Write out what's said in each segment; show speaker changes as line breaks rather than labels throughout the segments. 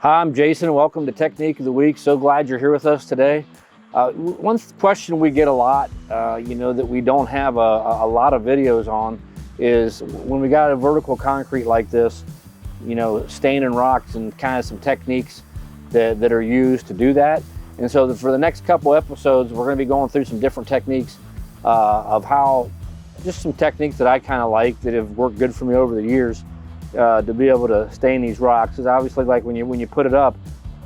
Hi, I'm Jason. Welcome to Technique of the Week. So glad you're here with us today. One question we get a lot, that we don't have a lot of videos on, is when we got a vertical concrete like this, staining rocks and kind of some techniques that are used to do that. And so for the next couple episodes, we're going to be going through some different techniques of how, just some techniques that I kind of like that have worked good for me over the years. To be able to stain these rocks, because obviously, like when you put it up,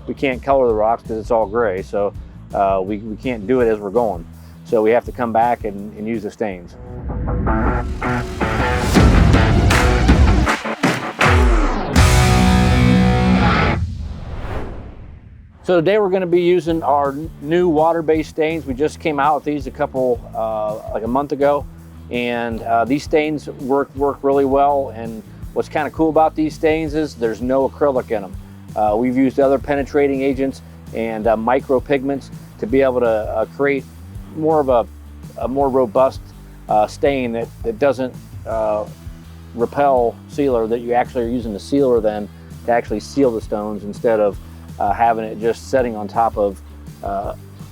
we can't color the rocks because it's all gray. So we can't do it as we're going. So we have to come back and use the stains. So today we're going to be using our new water-based stains. We just came out with these like a month ago, and these stains work really well. And what's kind of cool about these stains is there's no acrylic in them. We've used other penetrating agents and micro pigments to be able to create more of a more robust stain that doesn't repel sealer, that you actually are using the sealer then to actually seal the stones instead of having it just setting on top of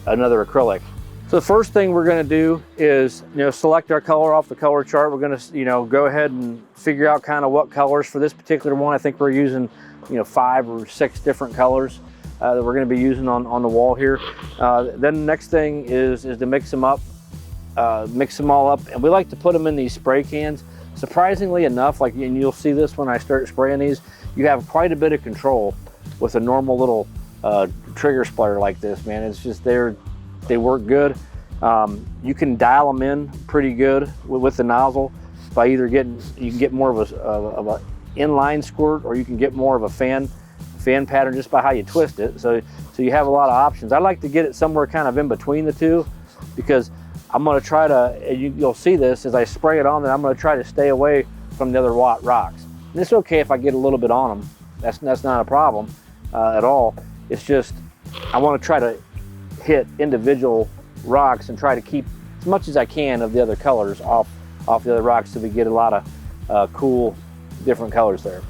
another acrylic. So the first thing we're going to do is, select our color off the color chart. We're going to, go ahead and figure out kind of what colors for this particular one. I think we're using, 5 or 6 different colors that we're going to be using on the wall here. Then the next thing is to mix them up, mix them all up. And we like to put them in these spray cans. Surprisingly enough, and you'll see this when I start spraying these, you have quite a bit of control with a normal little trigger splatter like this, man. It's just they work good. You can dial them in pretty good with the nozzle by either you can get more of a inline squirt, or you can get more of a fan pattern just by how you twist it. So you have a lot of options. I like to get it somewhere kind of in between the two, because I'm going to try to, you'll see this as I spray it on there, I'm going to try to stay away from the other rocks. And it's okay if I get a little bit on them. That's not a problem at all. It's just I want to try to hit individual rocks and try to keep as much as I can of the other colors off the other rocks, so we get a lot of cool different colors there.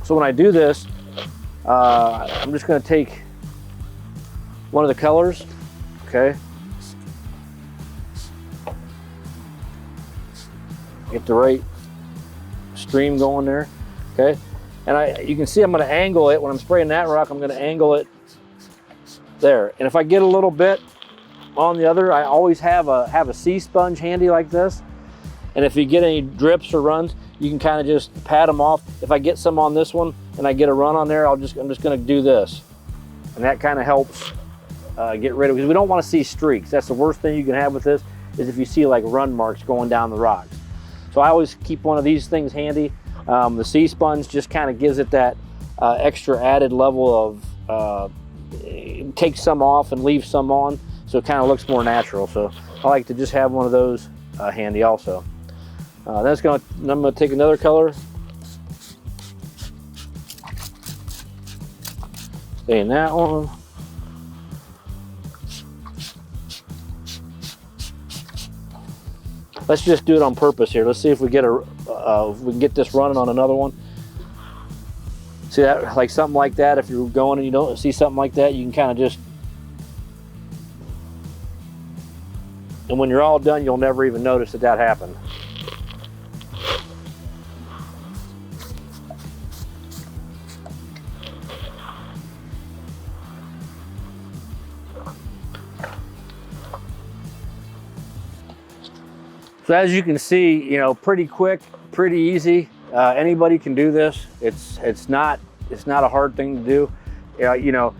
So when I do this, I'm just going to take one of the colors, okay, get the right stream going there, okay, and you can see I'm going to angle it when I'm spraying that rock. I'm going to angle it there, and if I get a little bit on the other, I always have a sea sponge handy like this, and if you get any drips or runs, you can kind of just pat them off. If I get some on this one and I get a run on there, I'm just going to do this, and that kind of helps get rid of it, because we don't want to see streaks. That's the worst thing you can have with this, is if you see like run marks going down the rocks. So I always keep one of these things handy. The sea sponge just kind of gives it that extra added level of take some off and leave some on, so it kind of looks more natural. So I like to just have one of those handy also. I'm going to take another color, stay in that one. Let's just do it on purpose here. Let's see if we get if we can get this running on another one. See that, like something like that, if you're going and you don't see something like that, you can kind of just, and when you're all done, you'll never even notice that happened. So as you can see, pretty quick, pretty easy. Anybody can do this. It's not a hard thing to do. The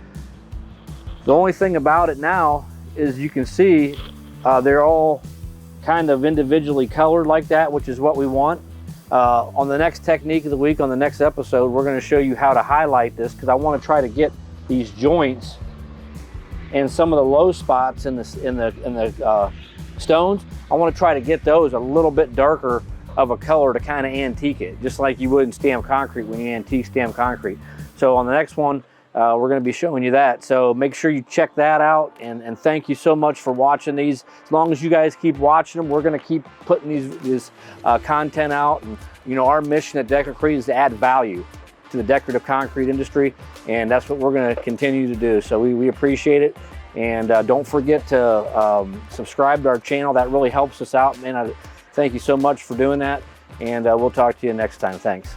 only thing about it now is you can see they're all kind of individually colored like that, which is what we want. On the next technique of the week, on the next episode, we're going to show you how to highlight this, because I want to try to get these joints and some of the low spots in the stones. I want to try to get those a little bit darker of a color to kind of antique it, just like you would in stamped concrete when you antique stamped concrete. So on the next one, we're going to be showing you that. So make sure you check that out, and thank you so much for watching these. As long as you guys keep watching them, we're going to keep putting these content out. And our mission at Deco-Crete is to add value to the decorative concrete industry, and that's what we're going to continue to do. So we appreciate it, and don't forget to subscribe to our channel. That really helps us out, man. Thank you so much for doing that, and we'll talk to you next time. Thanks.